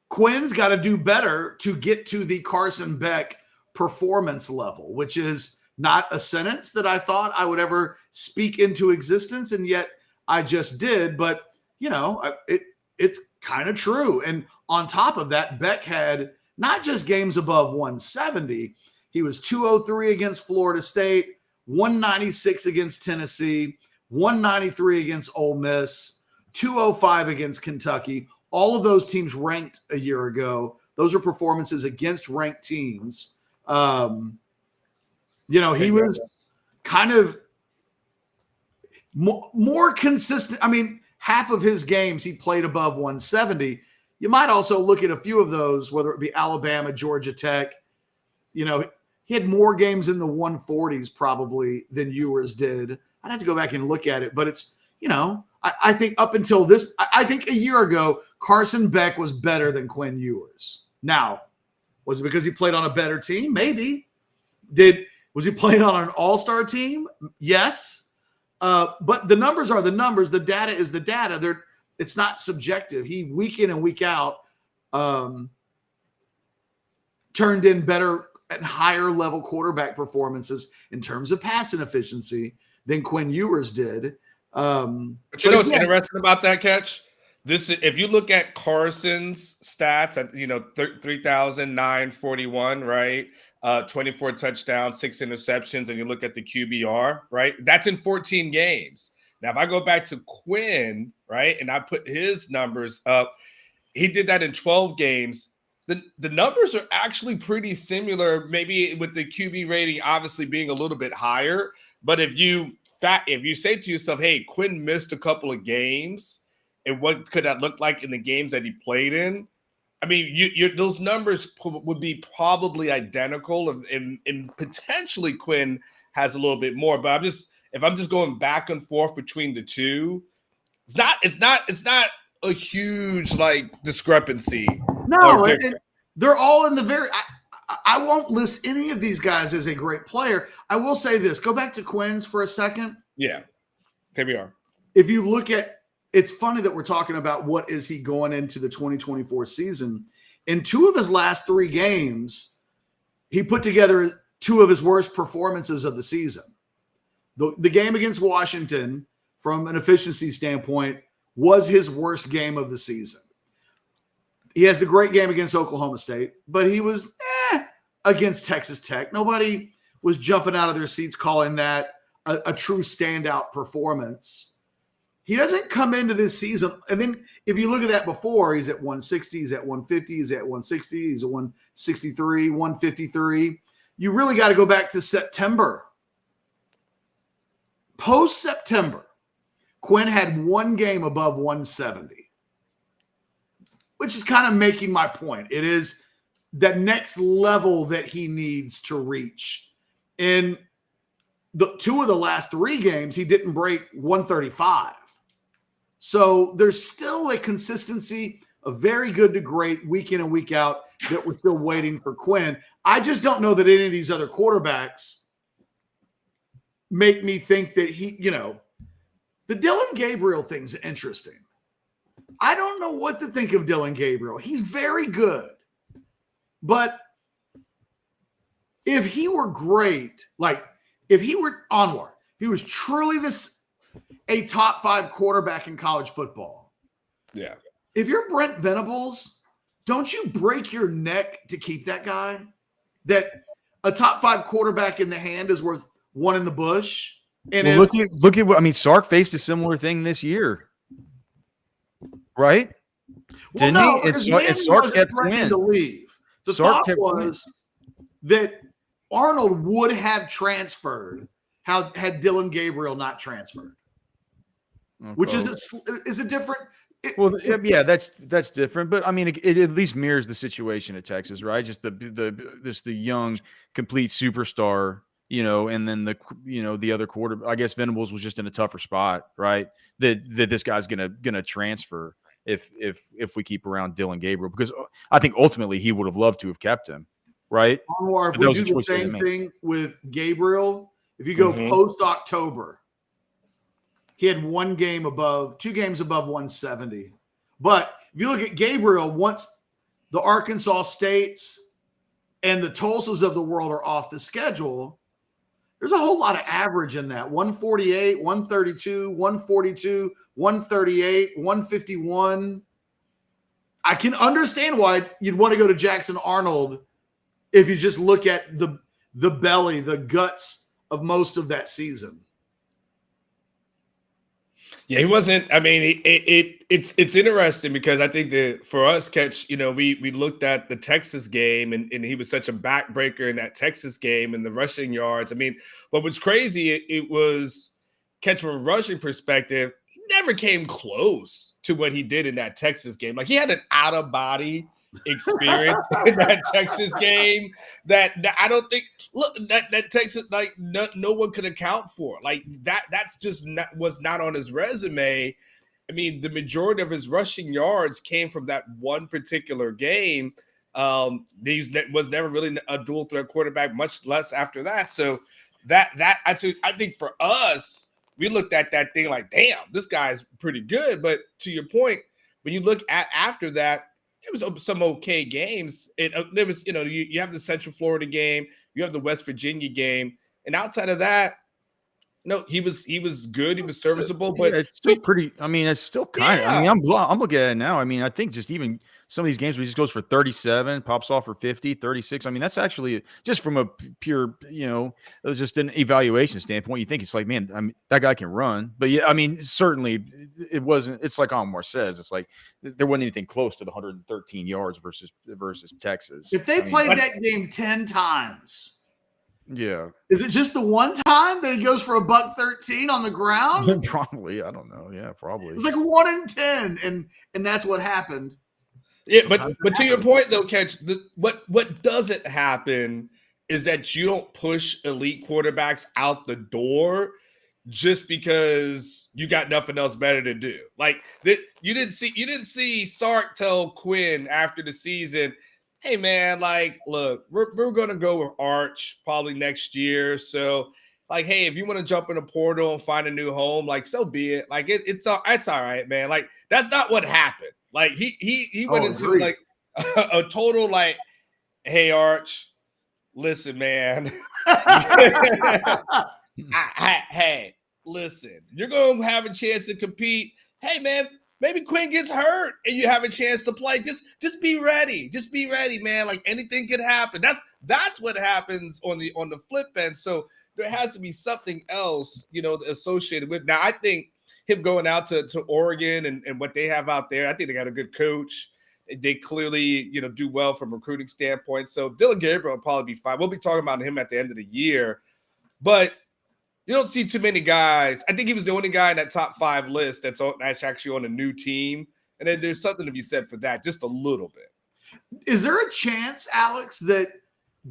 [SPEAKER 1] Quinn's got to do better to get to the Carson Beck performance level, which is not a sentence that I thought I would ever speak into existence, and yet I just did. But, it's kind of true. And on top of that, Beck had not just games above 170. He was 203 against Florida State, 196 against Tennessee, 193 against Ole Miss, 205 against Kentucky. All of those teams ranked a year ago. Those are performances against ranked teams. He was kind of more consistent. I mean, half of his games he played above 170. You might also look at a few of those, whether it be Alabama, Georgia Tech. he had more games in the 140s probably than Ewers did. I'd have to go back and look at it, but it's, I think up until this, I think a year ago, Carson Beck was better than Quinn Ewers. Now, was it because he played on a better team? Maybe. Was he playing on an all-star team? Yes. But the numbers are the numbers. The data is the data. It's not subjective. He, week in and week out, turned in better and higher level quarterback performances in terms of passing efficiency than Quinn Ewers did.
[SPEAKER 3] But what's interesting about that, Catch? If you look at Carson's stats at 3,941, right? 24 touchdowns, 6 interceptions, and you look at the QBR, right? That's in 14 games. Now, if I go back to Quinn, right, and I put his numbers up, he did that in 12 games. The numbers are actually pretty similar, maybe with the QB rating obviously being a little bit higher. But if you say to yourself, hey, Quinn missed a couple of games, and what could that look like in the games that he played in? I mean, those numbers would be probably identical, and potentially Quinn has a little bit more. But if I'm just going back and forth between the two, it's not a huge discrepancy.
[SPEAKER 1] No, they're all in the very. I won't list any of these guys as a great player. I will say this: go back to Quinn's for a second.
[SPEAKER 3] Yeah, here we are.
[SPEAKER 1] If you look at. It's funny that we're talking about what is he going into the 2024 season. In 2 of his last 3 games, he put together 2 of his worst performances of the season. The game against Washington, from an efficiency standpoint, was his worst game of the season. He has the great game against Oklahoma State, but he was against Texas Tech. Nobody was jumping out of their seats calling that a true standout performance. He doesn't come into this season. And then if you look at that before, he's at 160, he's at 150, he's at 160, he's at 163, 153. You really got to go back to September. Post-September, Quinn had 1 game above 170, which is kind of making my point. It is the next level that he needs to reach. In the 2 of the last 3 games, he didn't break 135. So there's still a consistency of very good to great week in and week out that we're still waiting for Quinn. I just don't know that any of these other quarterbacks make me think that the Dillon Gabriel thing's interesting. I don't know what to think of Dillon Gabriel. He's very good. But if he were great, if he were Anwar, if he was truly a top 5 quarterback in college football.
[SPEAKER 3] Yeah.
[SPEAKER 1] If you're Brent Venables, don't you break your neck to keep that guy? That a top 5 quarterback in the hand is worth 1 in the bush. And
[SPEAKER 2] look at what Sark faced a similar thing this year, right?
[SPEAKER 1] Well,
[SPEAKER 2] Didn't he? And Sark kept
[SPEAKER 1] threatening to leave. The thought was that Arnold would have transferred had Dillon Gabriel not transferred. Okay. Which is a different.
[SPEAKER 2] That's different. But it at least mirrors the situation at Texas, right? Just the young, complete superstar, and then the other quarter. I guess Venables was just in a tougher spot, right? That this guy's gonna transfer if we keep around Dillon Gabriel, because I think ultimately he would have loved to have kept him, right?
[SPEAKER 1] Or if we do the same thing with Gabriel, if you go post October. He had 2 games above 170. But if you look at Gabriel, once the Arkansas States and the Tulsas of the world are off the schedule, there's a whole lot of average in that. 148, 132, 142, 138, 151. I can understand why you'd want to go to Jackson Arnold if you just look at the belly, the guts of most of that season.
[SPEAKER 3] Yeah, he wasn't. It's interesting because I think that for us, Catch, we looked at the Texas game and he was such a backbreaker in that Texas game and the rushing yards. What was crazy, it was, Catch, from a rushing perspective, he never came close to what he did in that Texas game. He had an out of body experience in that Texas game that I don't think that Texas no one could account for. Like that's just was not on his resume. I mean, the majority of his rushing yards came from that one particular game. These was never really a dual threat quarterback, much less after that. So that I think for us, we looked at that thing like, damn, this guy's pretty good. But to your point, when you look at after that, it was some okay games. There was, you have the Central Florida game, you have the West Virginia game, and outside of that, no, he was good. He was serviceable, but
[SPEAKER 2] it's still pretty. I mean, it's still kind of. I mean, I'm looking at it now. I mean, I think just even some of these games where he just goes for 37, pops off for 50, 36. I mean, that's actually just from a pure, it was just an evaluation standpoint. You think it's like, man, I mean, that guy can run. But yeah, I mean, certainly it wasn't. It's like Omar says. It's like there wasn't anything close to the 113 yards versus Texas.
[SPEAKER 1] If they played that game 10 times.
[SPEAKER 2] Yeah.
[SPEAKER 1] Is it just the one time that he goes for $113 on the ground?
[SPEAKER 2] Probably. I don't know. Yeah, probably.
[SPEAKER 1] It's like 1 in 10, and that's what happened.
[SPEAKER 3] Yeah, but to your point though, Catch, what doesn't happen is that you don't push elite quarterbacks out the door just because you got nothing else better to do. Like that, you didn't see Sark tell Quinn after the season, hey man, like, look, we're gonna go with Arch probably next year. So, like, hey, if you want to jump in a portal and find a new home, like, so be it. Like, it's all right, man. Like, that's not what happened. Like, he went into like a total like, hey, Arch, listen, man. Hey, listen, you're gonna have a chance to compete. Hey, man. Maybe Quinn gets hurt and you have a chance to play. Just be ready. Just be ready, man. Like anything could happen. That's what happens on the flip end. So there has to be something else, associated with. Now I think him going out to Oregon and what they have out there, I think they got a good coach. They clearly, do well from a recruiting standpoint. So Dylan Gabriel will probably be fine. We'll be talking about him at the end of the year, but you don't see too many guys. I think he was the only guy in that top 5 list that's actually on a new team. And then there's something to be said for that, just a little bit.
[SPEAKER 1] Is there a chance, Alex, that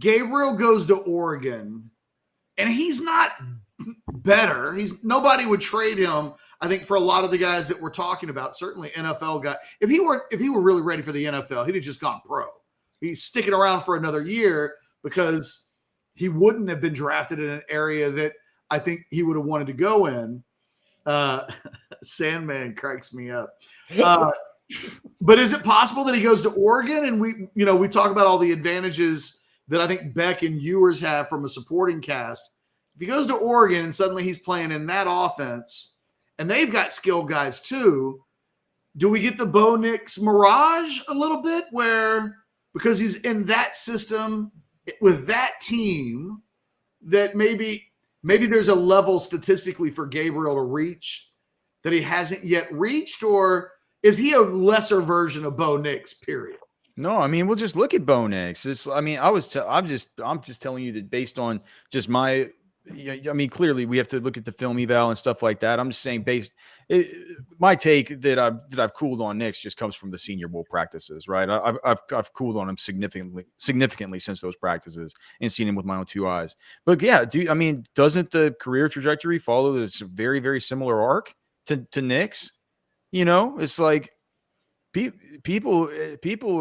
[SPEAKER 1] Gabriel goes to Oregon and he's not better? Nobody would trade him, I think, for a lot of the guys that we're talking about, certainly NFL guy. If he were really ready for the NFL, he'd have just gone pro. He's sticking around for another year because he wouldn't have been drafted in an area that I think he would have wanted to go in. Sandman cracks me up. But is it possible that he goes to Oregon and we talk about all the advantages that I think Beck and Ewers have from a supporting cast? If he goes to Oregon and suddenly he's playing in that offense and they've got skilled guys too, do we get the Bo Nix mirage a little bit where because he's in that system with that team that maybe there's a level statistically for Gabriel to reach that he hasn't yet reached, or is he a lesser version of Bo Nix, period?
[SPEAKER 2] No, I mean, we'll just look at Bo Nix. I'm just telling you that based on just my, I mean, clearly we have to look at the film eval and stuff like that. I'm just saying my take that I've cooled on Nix just comes from the Senior Bowl practices, right? I've cooled on him significantly since those practices and seen him with my own 2 eyes. But yeah, doesn't the career trajectory follow this very, very similar arc to Nix? It's like people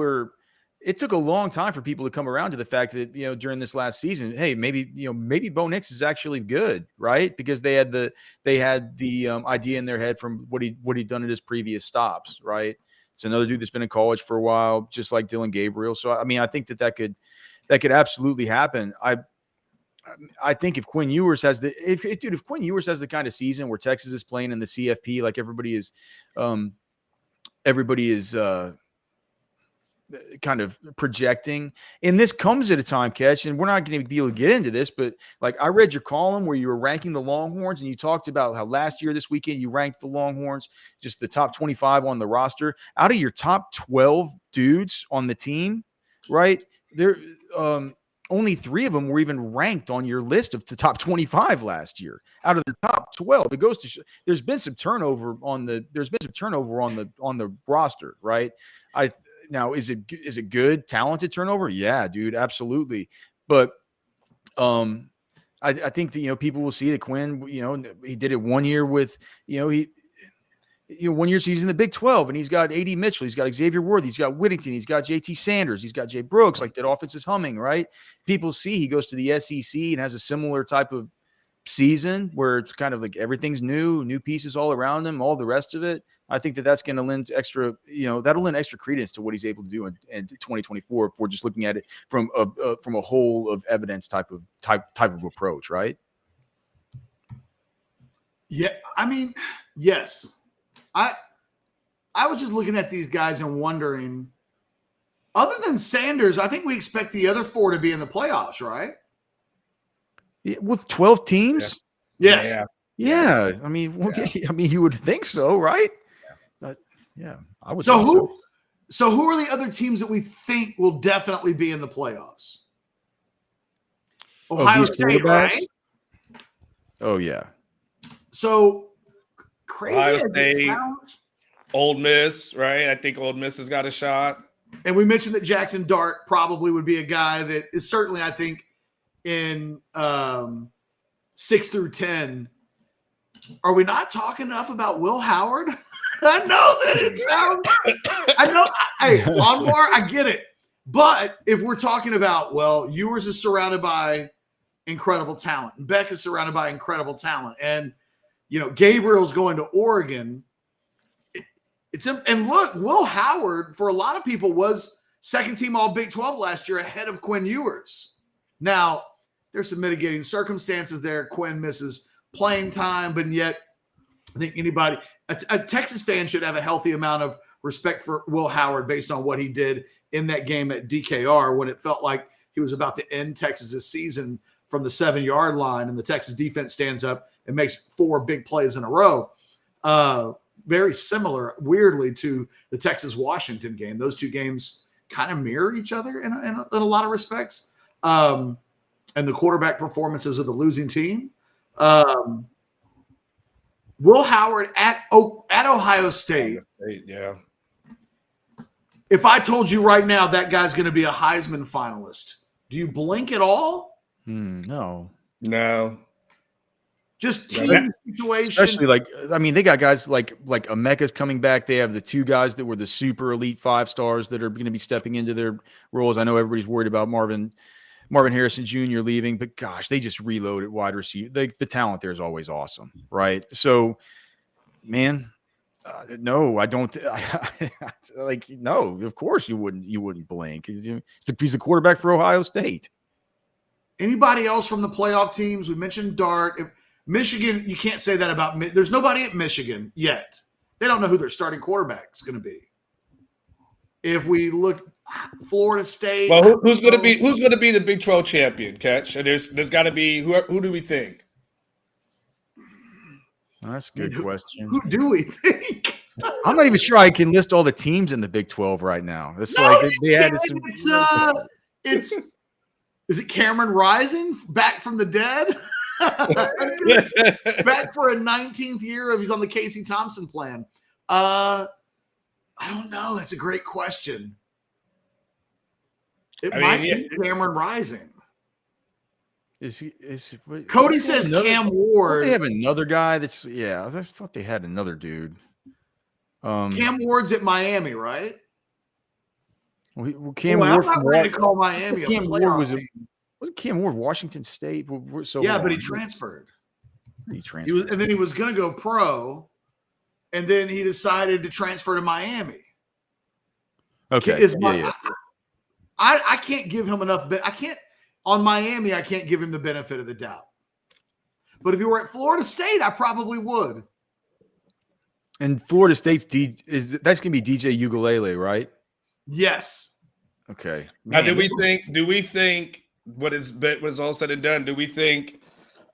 [SPEAKER 2] are. It took a long time for people to come around to the fact that, during this last season, hey, maybe Bo Nix is actually good, right? Because they had the idea in their head from what he'd done at his previous stops, right? It's another dude that's been in college for a while, just like Dylan Gabriel. So, I mean, I think that could absolutely happen. I think if Quinn Ewers has if Quinn Ewers has the kind of season where Texas is playing in the CFP, like everybody is kind of projecting, and this comes at a time, Catch, and we're not going to be able to get into this, but like I read your column where you were ranking the Longhorns and you talked about how last year, this weekend, you ranked the Longhorns, just the top 25 on the roster. Out of your top 12 dudes on the team, right, there, only 3 of them were even ranked on your list of the top 25 last year out of the top 12. It goes to there's been some turnover on the roster, right? Now, is it good, talented turnover? Yeah, dude, absolutely. But I think that, people will see that Quinn, he did it 1 year with, 1 year he's in the Big 12, and he's got A.D. Mitchell, he's got Xavier Worthy, he's got Whittington, he's got J.T. Sanders, he's got Jay Brooks. Like, that offense is humming, right? People see he goes to the SEC and has a similar type of season where it's kind of like everything's new pieces all around him, all the rest of it. I think that's going to lend extra, that'll lend extra credence to what he's able to do in 2024 if we're just looking at it from a whole of evidence type of approach, right?
[SPEAKER 1] Yeah, I mean, yes. I was just looking at these guys and wondering, other than Sanders, I think we expect the other 4 to be in the playoffs, right?
[SPEAKER 2] Yeah, with 12 teams?
[SPEAKER 1] Yeah. Yes.
[SPEAKER 2] Yeah. I mean, you would think so, right? Yeah. I would.
[SPEAKER 1] So who are the other teams that we think will definitely be in the playoffs? Ohio State, right?
[SPEAKER 2] Oh, yeah.
[SPEAKER 1] So crazy
[SPEAKER 3] Ohio
[SPEAKER 1] as
[SPEAKER 3] State,
[SPEAKER 1] it sounds.
[SPEAKER 3] Ole Miss, right? I think Ole Miss has got a shot.
[SPEAKER 1] And we mentioned that Jackson Dart probably would be a guy that is certainly, I think, in 6 through 10. Are we not talking enough about Will Howard? I know that it sounds. I know. Hey, Lonmore, I get it. But if we're talking about, Ewers is surrounded by incredible talent, and Beck is surrounded by incredible talent, and Gabriel's going to Oregon. And look, Will Howard, for a lot of people, was second team All Big 12 last year ahead of Quinn Ewers. Now, there's some mitigating circumstances there. Quinn misses playing time, but yet I think a Texas fan should have a healthy amount of respect for Will Howard based on what he did in that game at DKR when it felt like he was about to end Texas's season from the 7-yard line, and the Texas defense stands up and makes 4 big plays in a row. Very similar, weirdly, to the Texas-Washington game. Those two games kind of mirror each other in a lot of respects. And the quarterback performances of the losing team. Will Howard at Ohio State.
[SPEAKER 3] Yeah.
[SPEAKER 1] If I told you right now that guy's going to be a Heisman finalist, do you blink at all?
[SPEAKER 2] No.
[SPEAKER 1] Just team situation.
[SPEAKER 2] Especially they got guys like Emeka's coming back. They have the 2 guys that were the super elite 5 stars that are going to be stepping into their roles. I know everybody's worried about Marvin Harrison Jr. leaving, but gosh, they just reloaded wide receiver. The talent there is always awesome, right? So, man, no, I don't. No, of course you wouldn't blink. He's the quarterback for Ohio State.
[SPEAKER 1] Anybody else from the playoff teams? We mentioned Dart. Michigan, you can't say that about – there's nobody at Michigan yet. They don't know who their starting quarterback is going to be. If we look Florida State –
[SPEAKER 3] well, who's going to be the Big 12 champion, Catch? And there's got to be – who do we think?
[SPEAKER 2] That's a good question.
[SPEAKER 1] Who do we think?
[SPEAKER 2] I'm not even sure I can list all the teams in the Big 12 right now. It's they had some –
[SPEAKER 1] Is it Cameron Rising back from the dead? Back for a 19th year he's on the Casey Thompson plan. I don't know. That's a great question. It might be Cameron Rising. Cody says Cam Ward.
[SPEAKER 2] They have another guy I thought they had another dude.
[SPEAKER 1] Cam Ward's at Miami, right?
[SPEAKER 2] Well, Cam
[SPEAKER 1] Ward. I'm not ready
[SPEAKER 2] from
[SPEAKER 1] to call Miami.
[SPEAKER 2] Cam Ward wasn't Cam Ward Washington State?
[SPEAKER 1] But he transferred. And then he was going to go pro, and then he decided to transfer to Miami.
[SPEAKER 2] Okay.
[SPEAKER 1] I can't give him enough. I can't on Miami. I can't give him the benefit of the doubt. But if he were at Florida State, I probably would.
[SPEAKER 2] And Florida State's that's going to be DJ Uiagalelei, right?
[SPEAKER 1] Yes.
[SPEAKER 2] Okay.
[SPEAKER 3] Now, do we think was all said and done? Do we think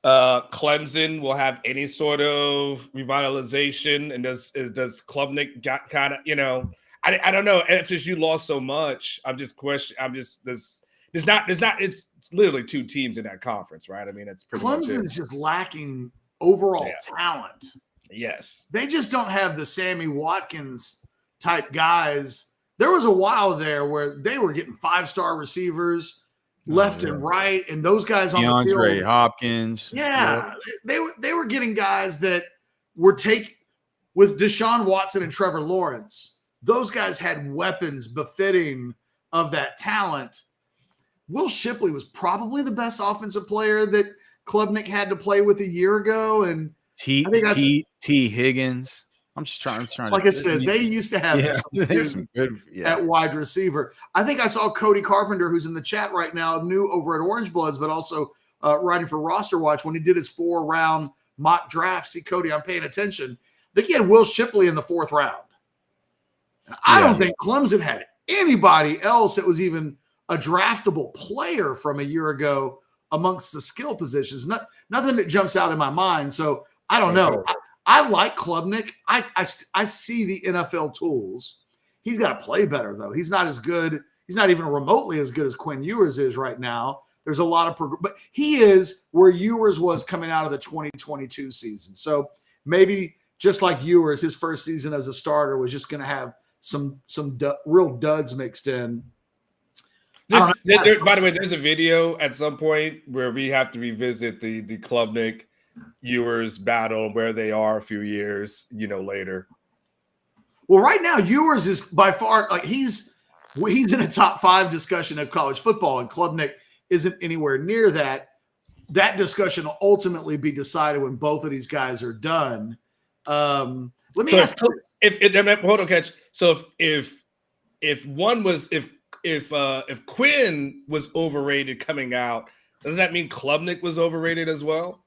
[SPEAKER 3] Clemson will have any sort of revitalization? And does Klubnik got kind of, I don't know. FSU lost so much. It's literally 2 teams in that conference, right? I mean, it's pretty
[SPEAKER 1] Clemson is just lacking overall talent.
[SPEAKER 3] Yes.
[SPEAKER 1] They just don't have the Sammy Watkins type guys there was a while there where they were getting 5-star receivers left and right, and those guys on the field.
[SPEAKER 2] DeAndre Hopkins.
[SPEAKER 1] Yeah, they were getting guys that were with Deshaun Watson and Trevor Lawrence. Those guys had weapons befitting of that talent. Will Shipley was probably the best offensive player that Klubnik had to play with a year ago, and
[SPEAKER 2] T Higgins. I'm just trying.
[SPEAKER 1] Like I said, they used to have some good at wide receiver. I think I saw Cody Carpenter, who's in the chat right now, new over at Orange Bloods, but also writing for Roster Watch when he did his 4-round mock draft. See, Cody, I'm paying attention. I think he had Will Shipley in the 4th round. I don't think Clemson had anybody else that was even a draftable player from a year ago amongst the skill positions. Nothing that jumps out in my mind. So I don't know. I like Klubnik. I see the NFL tools. He's got to play better, though. He's not as good. He's not even remotely as good as Quinn Ewers is right now. There's a lot of but he is where Ewers was coming out of the 2022 season. So maybe just like Ewers, his first season as a starter was just going to have some real duds mixed in.
[SPEAKER 3] By the way, there's a video at some point where we have to revisit the Klubnik Ewers battle, where they are a few years, later.
[SPEAKER 1] Well, right now, Ewers is by far he's in a top 5 discussion of college football, and Klubnik isn't anywhere near that. That discussion will ultimately be decided when both of these guys are done. Let me ask you,
[SPEAKER 3] hold on, Catch. So if Quinn was overrated coming out, does that mean Klubnik was overrated as well?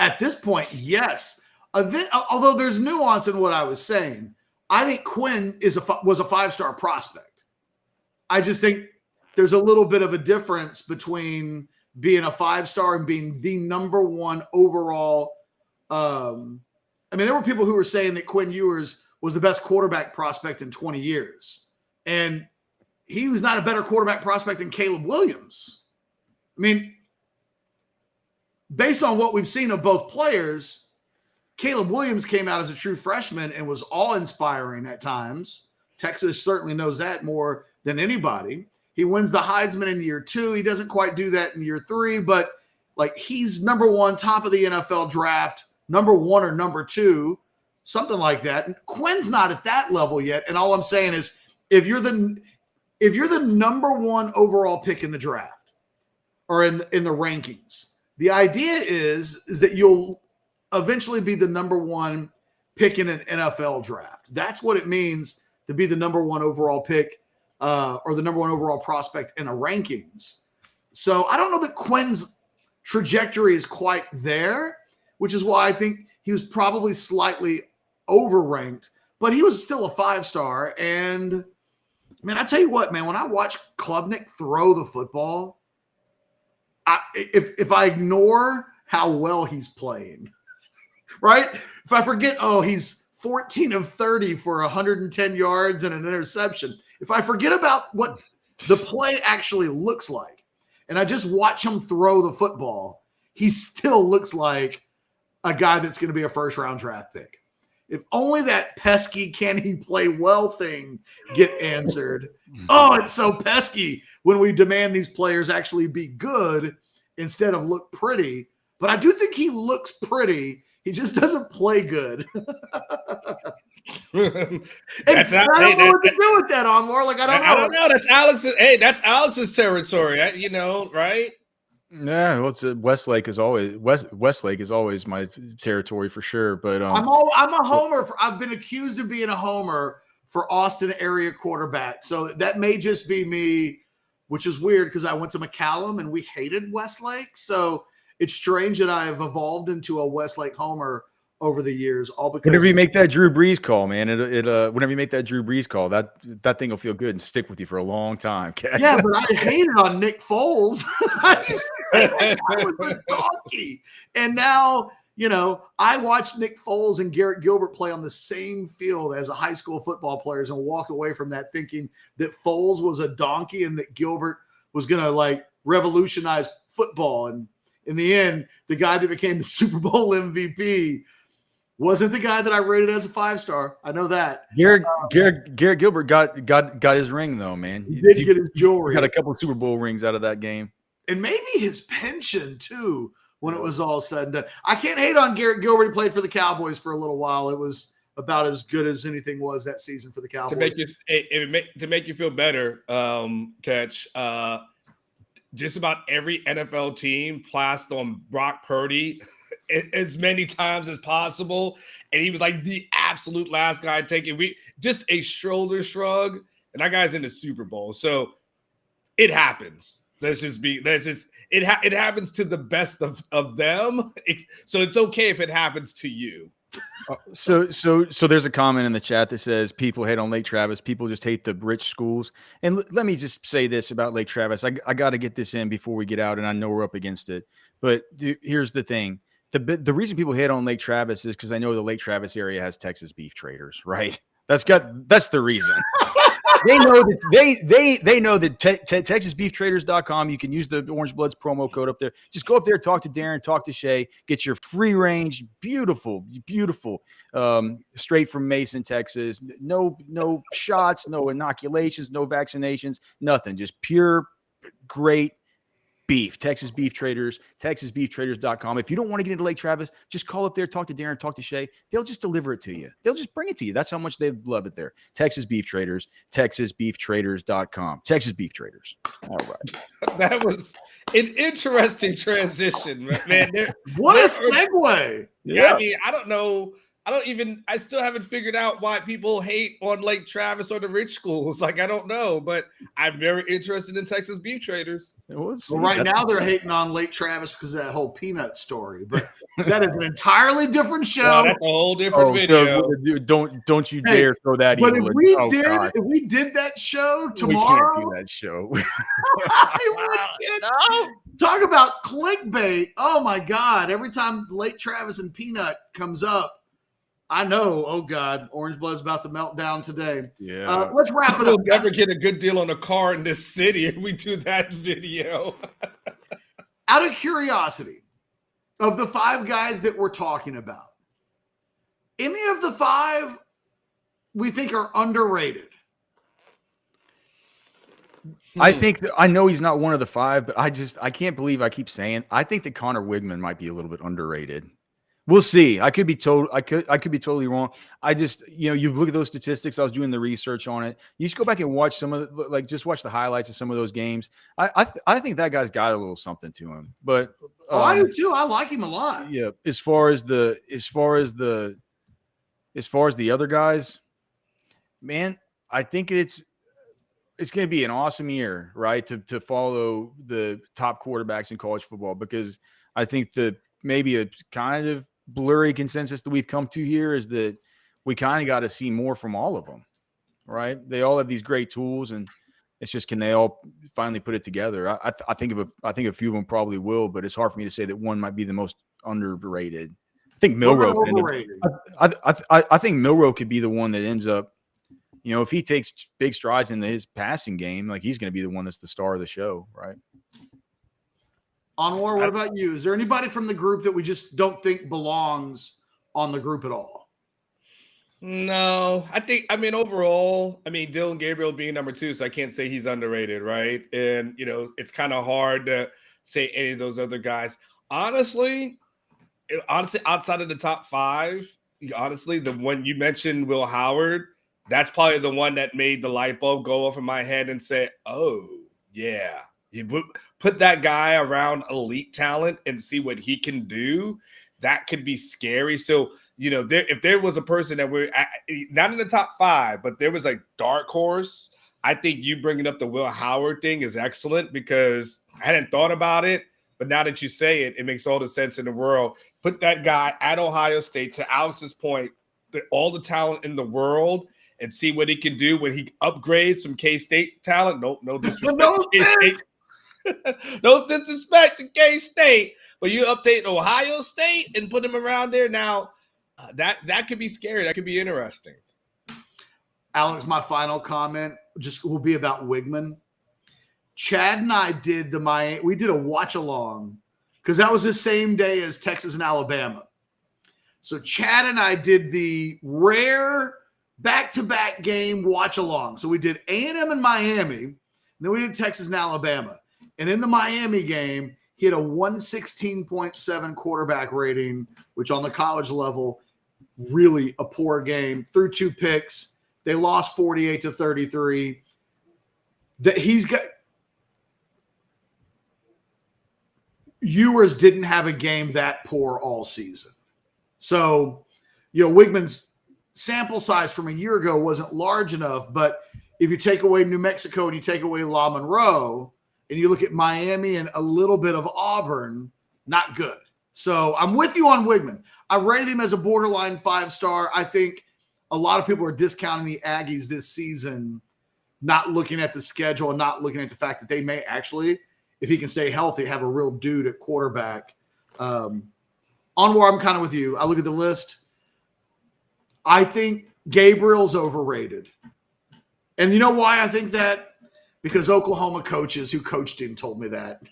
[SPEAKER 1] At this point, yes. Although there's nuance in what I was saying, I think Quinn was a 5-star prospect. I just think there's a little bit of a difference between being a 5-star and being the number 1 overall. There were people who were saying that Quinn Ewers was the best quarterback prospect in 20 years. And he was not a better quarterback prospect than Caleb Williams. Based on what we've seen of both players, Caleb Williams came out as a true freshman and was awe-inspiring at times. Texas certainly knows that more than anybody. He wins the Heisman in year 2. He doesn't quite do that in year 3, but he's number 1, top of the NFL draft, number 1 or number 2, something like that. And Quinn's not at that level yet. And all I'm saying is, if you're the number 1 overall pick in the draft or in the rankings, the idea is that you'll eventually be the number 1 pick in an NFL draft. That's what it means to be the number 1 overall pick or the number 1 overall prospect in a rankings. So I don't know that Quinn's trajectory is quite there, which is why I think he was probably slightly overranked, but he was still a 5-star. And I tell you what, man, when I watch Klubnik throw the football, if I ignore how well he's playing, right? If I forget, he's 14 of 30 for 110 yards and an interception. If I forget about what the play actually looks like, and I just watch him throw the football, he still looks like a guy that's going to be a 1st-round draft pick. If only that pesky "can he play well" thing get answered. Oh, it's so pesky when we demand these players actually be good instead of look pretty. But I do think he looks pretty. He just doesn't play good. I don't know what to do with that, Anwar. I don't know.
[SPEAKER 3] That's Alex's. Hey, that's Alex's territory. Right?
[SPEAKER 2] Yeah, well, Westlake is always my territory for sure. But
[SPEAKER 1] I'm a homer. I've been accused of being a homer for Austin area quarterback. So that may just be me, which is weird because I went to McCallum and we hated Westlake. So it's strange that I have evolved into a Westlake homer over the years. All because
[SPEAKER 2] whenever you make that Drew Brees call, man, whenever you make that Drew Brees call, that thing will feel good and stick with you for a long time.
[SPEAKER 1] Yeah, but I hated on Nick Foles. I used to say that guy was a donkey, and now I watched Nick Foles and Garrett Gilbert play on the same field as a high school football players, and walked away from that thinking that Foles was a donkey and that Gilbert was going to revolutionize football. And in the end, the guy that became the Super Bowl MVP Wasn't the guy that I rated as a 5-star. I know that.
[SPEAKER 2] Garrett Gilbert got his ring though, man.
[SPEAKER 1] He did get his jewelry.
[SPEAKER 2] Got a couple Super Bowl rings out of that game.
[SPEAKER 1] And maybe his pension too, when it was all said and done. I can't hate on Garrett Gilbert. He played for the Cowboys for a little while. It was about as good as anything was that season for the Cowboys.
[SPEAKER 3] To make you feel better, Catch, just about every NFL team plastered on Brock Purdy as many times as possible. And he was like the absolute last guy taking just a shoulder shrug. And that guy's in the Super Bowl. So it happens. It happens to the best of them. So it's okay if it happens to you.
[SPEAKER 2] So there's a comment in the chat that says people hate on Lake Travis. People just hate the rich schools. And let me just say this about Lake Travis. I got to get this in before we get out, and I know we're up against it. But here's the thing. The reason people hate on Lake Travis is because I know the Lake Travis area has Texas beef traders, right? That's the reason. They know that they know that TexasBeefTraders.com. You can use the Orange Bloods promo code up there. Just go up there, talk to Darren, talk to Shay, get your free range, beautiful, straight from Mason, Texas. No shots, no inoculations, no vaccinations, nothing. Just pure, great beef. Texas Beef Traders, TexasBeefTraders.com. If you don't want to get into Lake Travis, just call up there, talk to Darren, talk to Shay. They'll just deliver it to you. They'll just bring it to you. That's how much they love it there. Texas Beef Traders, TexasBeefTraders.com. Texas Beef Traders. All right.
[SPEAKER 3] That was an interesting transition, man.
[SPEAKER 1] What a segue.
[SPEAKER 3] Yeah, I mean, I don't know. I still haven't figured out why people hate on Lake Travis or the rich schools. Like, I don't know, but I'm very interested in Texas Beef Traders.
[SPEAKER 1] Well, right now they're hating on Lake Travis because of that whole peanut story, but that is an entirely different show.
[SPEAKER 3] Well, that's a whole different video.
[SPEAKER 2] Don't you dare throw that.
[SPEAKER 1] But if we did that show tomorrow,
[SPEAKER 2] we can't do that show.
[SPEAKER 1] Talk about clickbait. Oh my God. Every time Lake Travis and peanut comes up, I know. Oh God, Orange Blood's about to melt down today.
[SPEAKER 2] Yeah.
[SPEAKER 1] Let's wrap it up.
[SPEAKER 3] We'll never get a good deal on a car in this city if we do that video.
[SPEAKER 1] Out of curiosity, of the 5 guys that we're talking about, any of the 5 we think are underrated?
[SPEAKER 2] I think I know he's not one of the 5, but I can't believe I keep saying I think that Connor Wigman might be a little bit underrated. We'll see. I could be totally wrong. I just, you look at those statistics. I was doing the research on it. You just go back and watch some of the, just watch the highlights of some of those games. I think that guy's got a little something to him. But
[SPEAKER 1] I do too. I like him a lot.
[SPEAKER 2] Yeah. As far as the other guys, man, I think it's going to be an awesome year, right? To follow the top quarterbacks in college football, because I think maybe a kind of blurry consensus that we've come to here is that we kind of got to see more from all of them, right? They all have these great tools, and it's just, can they all finally put it together? I think a few of them probably will, but it's hard for me to say that one might be the most underrated. I think Milroe. I think Milroe could be the one that ends up, if he takes big strides in his passing game, like, he's going to be the one that's the star of the show, right?
[SPEAKER 1] Anwar, what about you? Is there anybody from the group that we just don't think belongs on the group at all?
[SPEAKER 3] No, overall, Dylan Gabriel being number 2, so I can't say he's underrated, right? And, it's kind of hard to say any of those other guys. Honestly, outside of the top 5, the one you mentioned, Will Howard, that's probably the one that made the light bulb go off in my head and say, oh, yeah. You put that guy around elite talent and see what he can do. That could be scary. So, if there was a person that we're not in the top 5, but there was a dark horse, I think you bringing up the Will Howard thing is excellent, because I hadn't thought about it. But now that you say it, it makes all the sense in the world. Put that guy at Ohio State, to Alex's point, all the talent in the world, and see what he can do when he upgrades from K-State talent. No disrespect to K-State. No disrespect to K-State, but you update Ohio State and put him around there now. That could be scary. That could be interesting.
[SPEAKER 1] Alex, my final comment just will be about Wigman. Chad and I did we did a watch along, because that was the same day as Texas and Alabama. So Chad and I did the rare back-to-back game watch-along. So we did A&M and Miami, and then we did Texas and Alabama. And in the Miami game, he had a 116.7 quarterback rating, which on the college level, really a poor game. Threw 2 picks. They lost 48-33. Ewers didn't have a game that poor all season. So, Wigman's sample size from a year ago wasn't large enough, but if you take away New Mexico and you take away La Monroe and you look at Miami and a little bit of Auburn, not good. So I'm with you on Wigman. I rated him as a borderline 5-star. I think a lot of people are discounting the Aggies this season, not looking at the schedule and not looking at the fact that they may actually, if he can stay healthy, have a real dude at quarterback. Onward, I'm kind of with you. I look at the list. I think Gabriel's overrated. And you know why I think that? Because Oklahoma coaches who coached him told me that.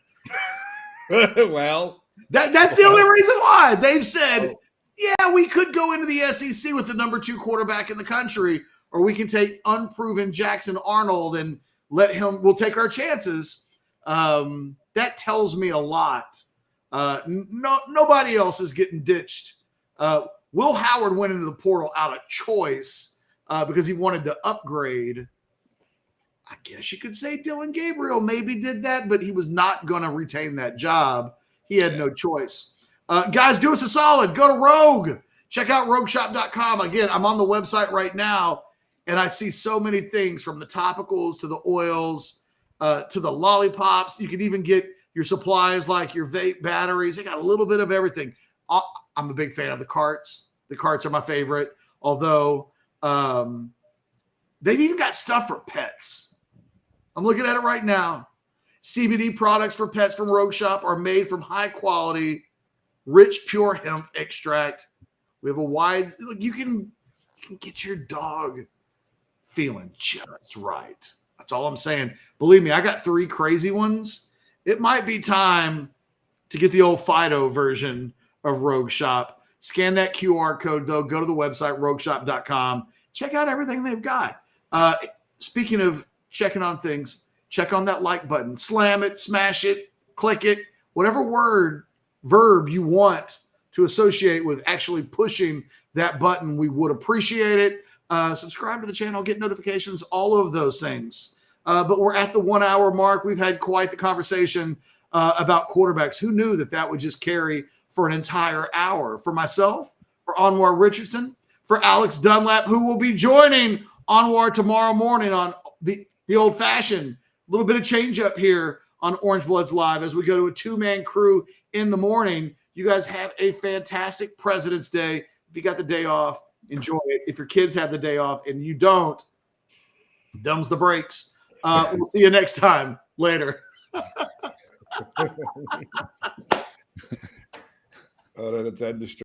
[SPEAKER 3] Well,
[SPEAKER 1] that's the only reason why. They've said, yeah, we could go into the SEC with the number 2 quarterback in the country, or we can take unproven Jackson Arnold and we'll take our chances. That tells me a lot. Nobody else is getting ditched. Will Howard went into the portal out of choice because he wanted to upgrade. I guess you could say Dylan Gabriel maybe did that, but he was not going to retain that job. He had no choice. Guys, do us a solid. Go to Rogue. Check out rogueshop.com. Again, I'm on the website right now, and I see so many things from the topicals to the oils to the lollipops. You can even get your supplies like your vape batteries. They got a little bit of everything. I'm a big fan of the carts. The carts are my favorite, although they've even got stuff for pets. I'm looking at it right now. CBD products for pets from Rogue Shop are made from high-quality, rich, pure hemp extract. We have a wide – you can get your dog feeling just right. That's all I'm saying. Believe me, I got 3 crazy ones. It might be time to get the old Fido version of Rogue Shop. Scan that QR code, though. Go to the website, rogueshop.com. Check out everything they've got. Speaking of checking on things, check on that like button. Slam it, smash it, click it, whatever verb you want to associate with actually pushing that button. We would appreciate it. Subscribe to the channel, get notifications, all of those things. But we're at the 1 hour mark. We've had quite the conversation about quarterbacks. Who knew that would just carry for an entire hour? For myself, for Anwar Richardson, for Alex Dunlap, who will be joining Anwar tomorrow morning on the old-fashioned little bit of change up here on Orange Bloods Live as we go to a 2-man crew in the morning. You guys have a fantastic President's Day. If you got the day off, enjoy it. If your kids have the day off and you don't, thumbs the brakes. We'll see you next time. Later.
[SPEAKER 3] Oh, that's industry.